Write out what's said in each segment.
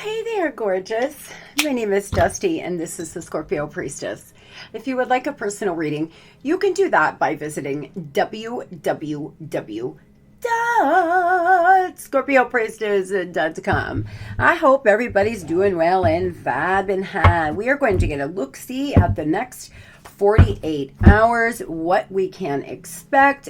Hey there, gorgeous. My name is Dusty, and this is the Scorpio Priestess. If you would like a personal reading, you can do that by visiting www.scorpiopriestess.com. I hope everybody's doing well and vibing high. We are going to get a look-see at the next 48 hours, what we can expect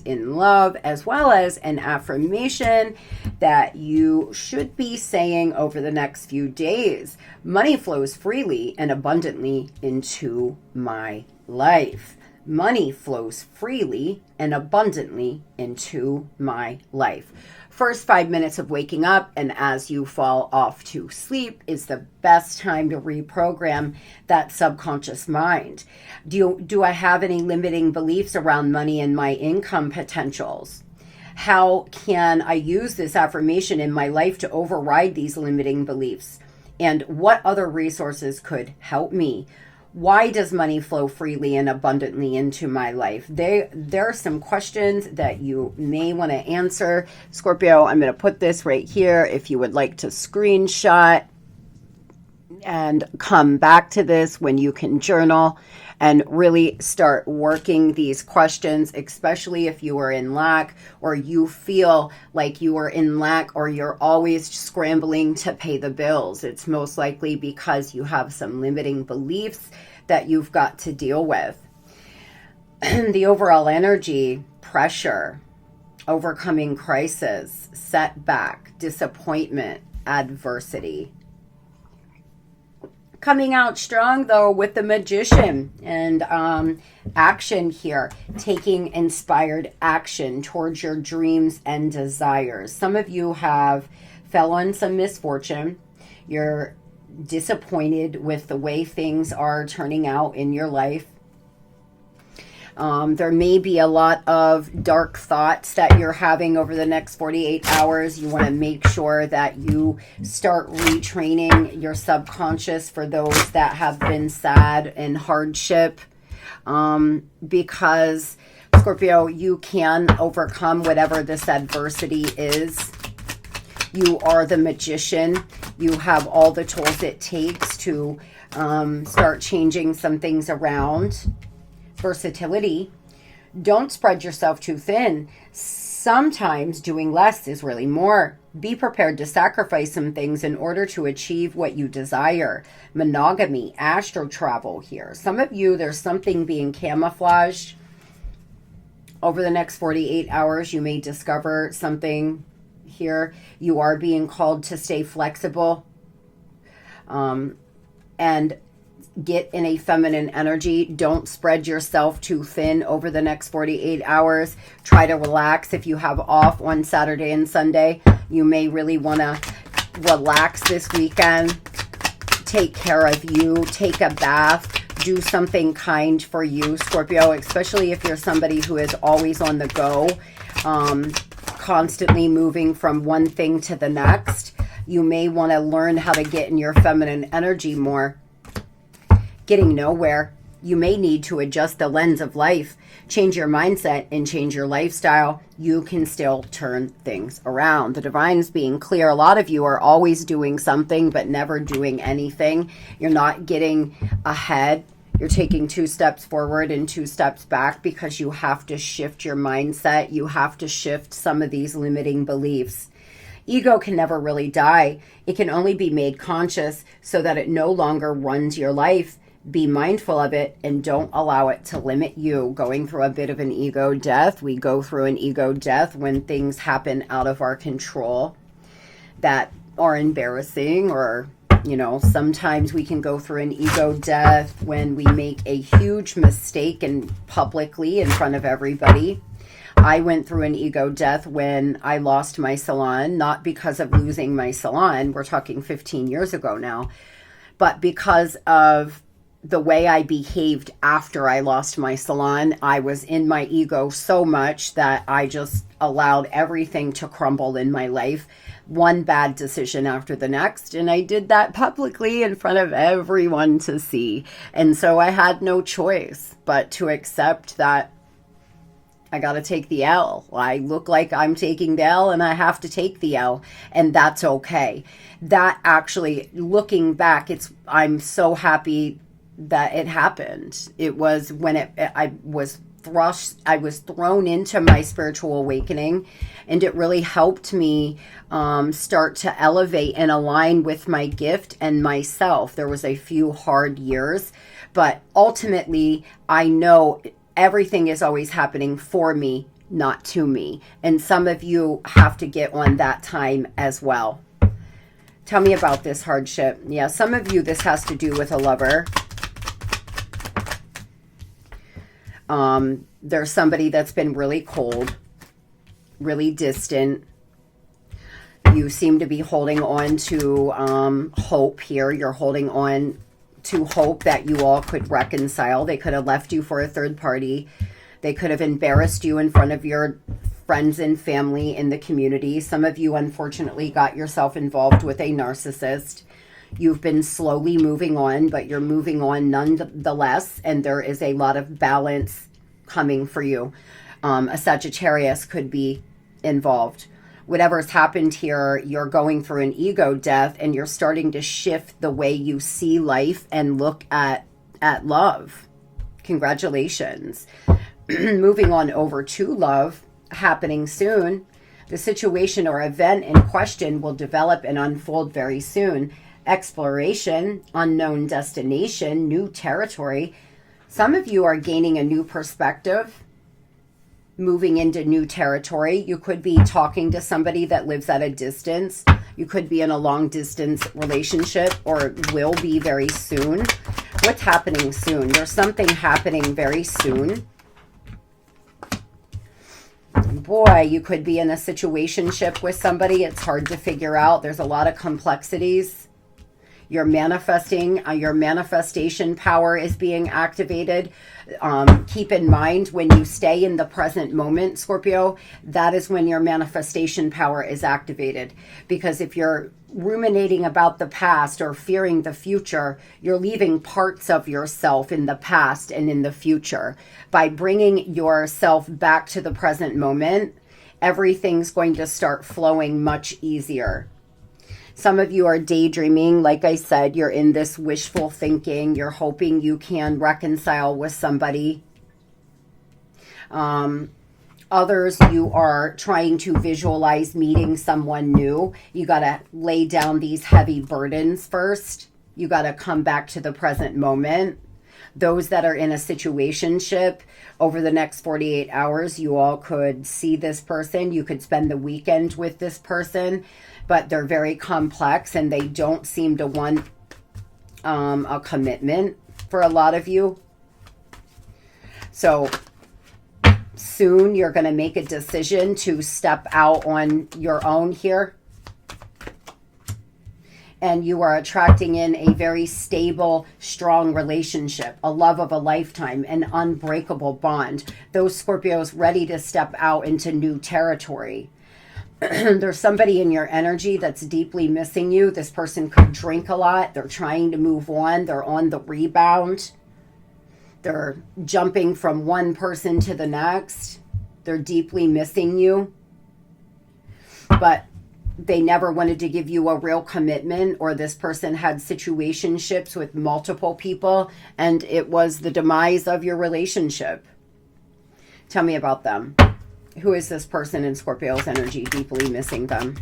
in love, as well as an affirmation that you should be saying over the next few days. Money flows freely and abundantly into my life. Money flows freely and abundantly into my life. First 5 minutes of waking up and as you fall off to sleep is the best time to reprogram that subconscious mind. Do I have any limiting beliefs around money and my income potentials? How can I use this affirmation in my life to override these limiting beliefs? And what other resources could help me? Why does money flow freely and abundantly into my life? There are some questions that you may want to answer. Scorpio, I'm going to put this right here if you would like to screenshot and come back to this when you can journal and really start working these questions, especially if you are in lack or you feel like you are in lack or you're always scrambling to pay the bills. It's most likely because you have some limiting beliefs that you've got to deal with. The overall energy, pressure, overcoming crisis, setback, disappointment, adversity. Coming out strong, though, with the Magician and action here, taking inspired action towards your dreams and desires. Some of you have fell on some misfortune. You're disappointed with the way things are turning out in your life. There may be a lot of dark thoughts that you're having over the next 48 hours. You want to make sure that you start retraining your subconscious for those that have been sad and hardship. Because, Scorpio, you can overcome whatever this adversity is. You are the Magician. You have all the tools it takes to start changing some things around. Versatility. Don't spread yourself too thin. Sometimes doing less is really more. Be prepared to sacrifice some things in order to achieve what you desire. Monogamy, astral travel here. Some of you, there's something being camouflaged. Over the next 48 hours, you may discover something here. You are being called to stay flexible and get in a feminine energy. Don't spread yourself too thin over the next 48 hours. Try to relax. If you have off on Saturday and Sunday, you may really want to relax this weekend. Take care of you. Take a bath. Do something kind for you, Scorpio, especially if you're somebody who is always on the go, constantly moving from one thing to the next. You may want to learn how to get in your feminine energy more. Getting nowhere. You may need to adjust the lens of life, change your mindset, and change your lifestyle. You can still turn things around. The divine's being clear. A lot of you are always doing something but never doing anything. You're not getting ahead. You're taking 2 steps forward and 2 steps back because you have to shift your mindset. You have to shift some of these limiting beliefs. Ego can never really die. It can only be made conscious so that it no longer runs your life. Be mindful of it and don't allow it to limit you. Going through a bit of an ego death. We go through an ego death when things happen out of our control that are embarrassing, or, you know, sometimes we can go through an ego death when we make a huge mistake and publicly in front of everybody. I went through an ego death when I lost my salon, not because of losing my salon. We're talking 15 years ago now, but because of the way I behaved after I lost my salon. I was in my ego so much that I just allowed everything to crumble in my life. One bad decision after the next. And I did that publicly in front of everyone to see. And so I had no choice but to accept that I got to take the L. I look like I'm taking the L and I have to take the L, and that's okay. That actually, looking back, I'm so happy that it happened. It was when I was thrown into my spiritual awakening, and it really helped me start to elevate and align with my gift and myself. There was a few hard years, but ultimately I know everything is always happening for me, not to me. And some of you have to get on that time as well. Tell me about this hardship. Yeah, some of you, this has to do with a lover. There's somebody that's been really cold, really distant. You seem to be holding on to hope here. You're holding on to hope that you all could reconcile. They could have left you for a third party. They could have embarrassed you in front of your friends and family in the community. Some of you, unfortunately, got yourself involved with a narcissist. You've been slowly moving on, but you're moving on nonetheless, and there is a lot of balance coming for you. A Sagittarius could be involved. Whatever's happened here, you're going through an ego death, and you're starting to shift the way you see life and look at love. Congratulations. Moving on over to love, happening soon. The situation or event in question will develop and unfold very soon. Exploration, unknown destination, new territory. Some of you are gaining a new perspective, moving into new territory. You could be talking to somebody that lives at a distance. You could be in a long distance relationship, or will be very soon. What's happening soon? There's something happening very soon. Boy, you could be in a situationship with somebody. It's hard to figure out. There's a lot of complexities. You're manifesting. Your manifestation power is being activated. Keep in mind, when you stay in the present moment, Scorpio, that is when your manifestation power is activated. Because if you're ruminating about the past or fearing the future, you're leaving parts of yourself in the past and in the future. By bringing yourself back to the present moment, everything's going to start flowing much easier. Some of you are daydreaming. Like I said, you're in this wishful thinking. You're hoping you can reconcile with somebody. Others, you are trying to visualize meeting someone new. You got to lay down these heavy burdens first. You got to come back to the present moment. Those that are in a situationship, over the next 48 hours, you all could see this person. You could spend the weekend with this person, but they're very complex and they don't seem to want a commitment for a lot of you. So soon you're going to make a decision to step out on your own here. And you are attracting in a very stable, strong relationship, a love of a lifetime, an unbreakable bond. Those Scorpios ready to step out into new territory. There's somebody in your energy that's deeply missing you. This person could drink a lot. They're trying to move on. They're on the rebound. They're jumping from one person to the next. They're deeply missing you. But they never wanted to give you a real commitment, or this person had situationships with multiple people, and it was the demise of your relationship. Tell me about them. Who is this person in Scorpio's energy deeply missing them?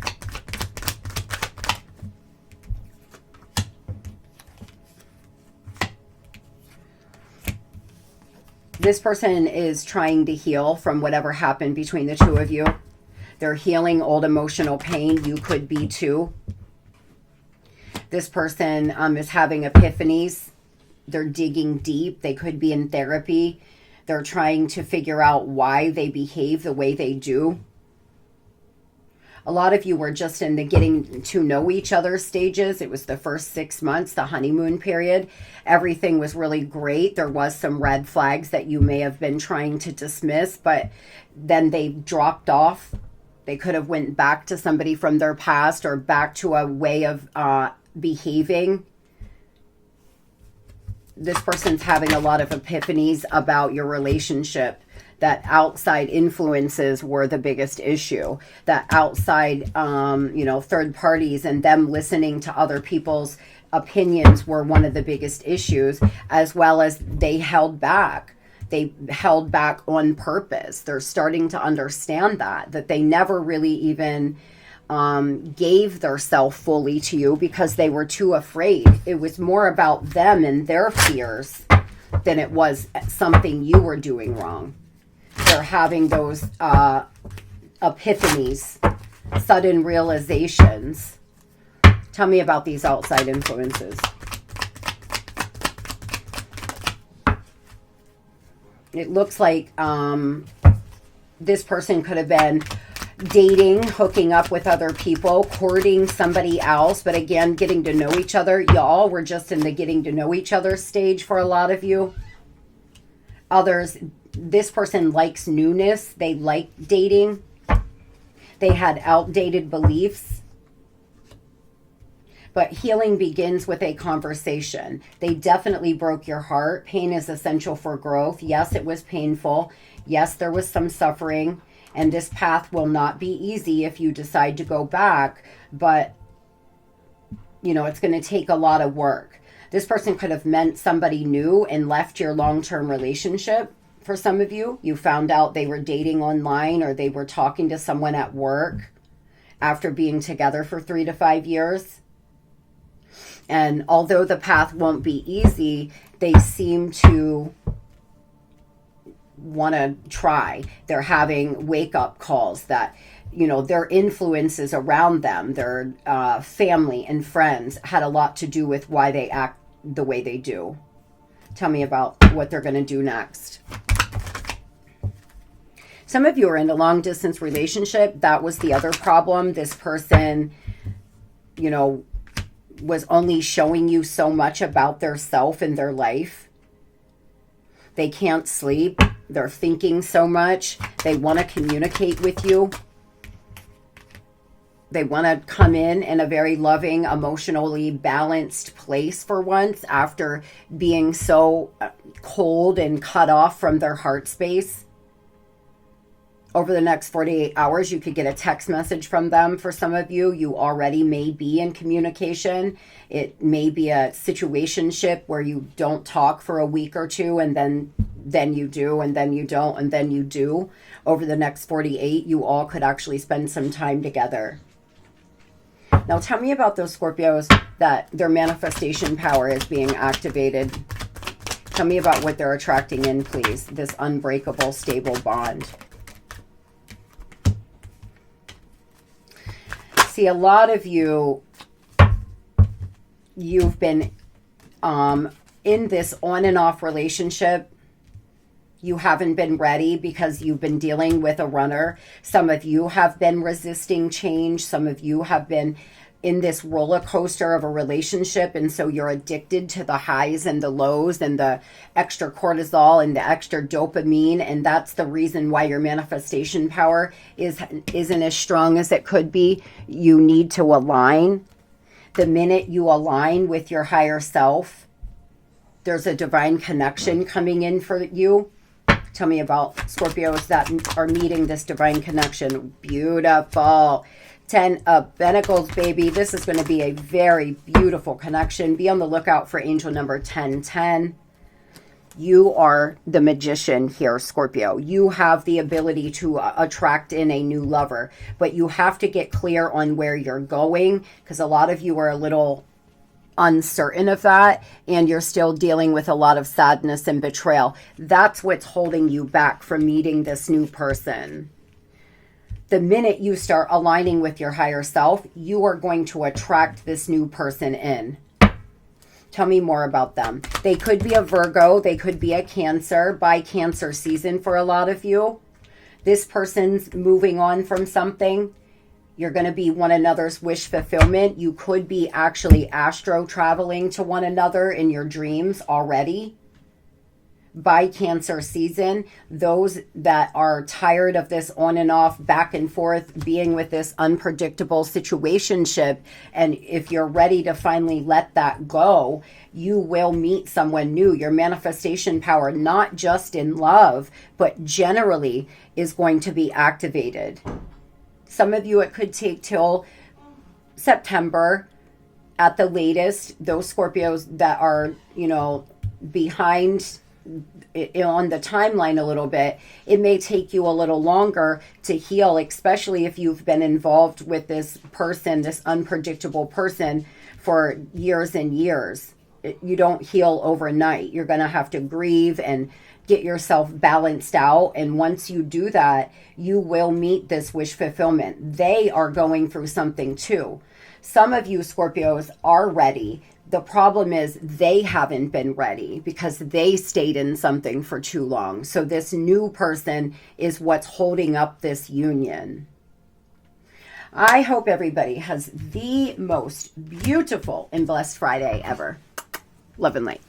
This person is trying to heal from whatever happened between the two of you. They're healing old emotional pain. You could be too. This person is having epiphanies. They're digging deep. They could be in therapy. They're trying to figure out why they behave the way they do. A lot of you were just in the getting to know each other stages. It was the first 6 months, the honeymoon period. Everything was really great. There was some red flags that you may have been trying to dismiss, but then they dropped off. They could have went back to somebody from their past, or back to a way of behaving. This person's having a lot of epiphanies about your relationship. that outside influences were the biggest issue. That outside, third parties and them listening to other people's opinions were one of the biggest issues, as well as they held back. They held back on purpose. They're starting to understand that they never really even gave their self fully to you because they were too afraid. It was more about them and their fears than it was something you were doing wrong. They're having those epiphanies, sudden realizations. Tell me about these outside influences. It looks like this person could have been dating, hooking up with other people, courting somebody else, but again, getting to know each other. Y'all were just in the getting to know each other stage for a lot of you. Others, this person likes newness. They like dating. They had outdated beliefs. But healing begins with a conversation. They definitely broke your heart. Pain is essential for growth. Yes, it was painful. Yes, there was some suffering. And this path will not be easy if you decide to go back. But, it's going to take a lot of work. This person could have met somebody new and left your long-term relationship. For some of you, you found out they were dating online or they were talking to someone at work after being together for 3 to 5 years. And although the path won't be easy, they seem to want to try. They're having wake-up calls that, their influences around them, their family and friends had a lot to do with why they act the way they do. Tell me about what they're going to do next. Some of you are in a long-distance relationship. That was the other problem. This person, was only showing you so much about their self and their life. They can't sleep. They're thinking so much. They want to communicate with you. They want to come in a very loving, emotionally balanced place for once after being so cold and cut off from their heart space. Over the next 48 hours, you could get a text message from them. For some of you, you already may be in communication. It may be a situationship where you don't talk for a week or two, and then you do, and then you don't, and then you do. Over the next 48, you all could actually spend some time together. Now, tell me about those Scorpios that their manifestation power is being activated. Tell me about what they're attracting in, please. This unbreakable, stable bond. See, a lot of you've been in this on and off relationship. You haven't been ready because you've been dealing with a runner. Some of you have been resisting change. Some of you have been in this roller coaster of a relationship, and so you're addicted to the highs and the lows and the extra cortisol and the extra dopamine, and that's the reason why your manifestation power isn't as strong as it could be. You need to align. The minute you align with your higher self, there's a divine connection coming in for you. Tell me about Scorpios that are meeting this divine connection. Beautiful. 10 of Pentacles, baby. This is going to be a very beautiful connection. Be on the lookout for angel number 1010. You are the magician here, Scorpio. You have the ability to attract in a new lover, but you have to get clear on where you're going, because a lot of you are a little uncertain of that, and you're still dealing with a lot of sadness and betrayal. That's what's holding you back from meeting this new person. The minute you start aligning with your higher self, you are going to attract this new person in. Tell me more about them. They could be a Virgo. They could be a Cancer. By Cancer season for a lot of you. This person's moving on from something. You're going to be one another's wish fulfillment. You could be actually astro traveling to one another in your dreams already. by Cancer season, those that are tired of this on and off, back and forth, being with this unpredictable situationship, and if you're ready to finally let that go, you will meet someone new. Your manifestation power, not just in love, but generally, is going to be activated. Some of you, it could take till September at the latest. Those Scorpios that are, behind on the timeline a little bit, it may take you a little longer to heal, especially if you've been involved with this person, this unpredictable person, for years and years. You don't heal overnight. You're going to have to grieve and get yourself balanced out. And once you do that, you will meet this wish fulfillment. They are going through something too. Some of you Scorpios are ready. The problem is they haven't been ready because they stayed in something for too long. So this new person is what's holding up this union. I hope everybody has the most beautiful and blessed Friday ever. Love and light.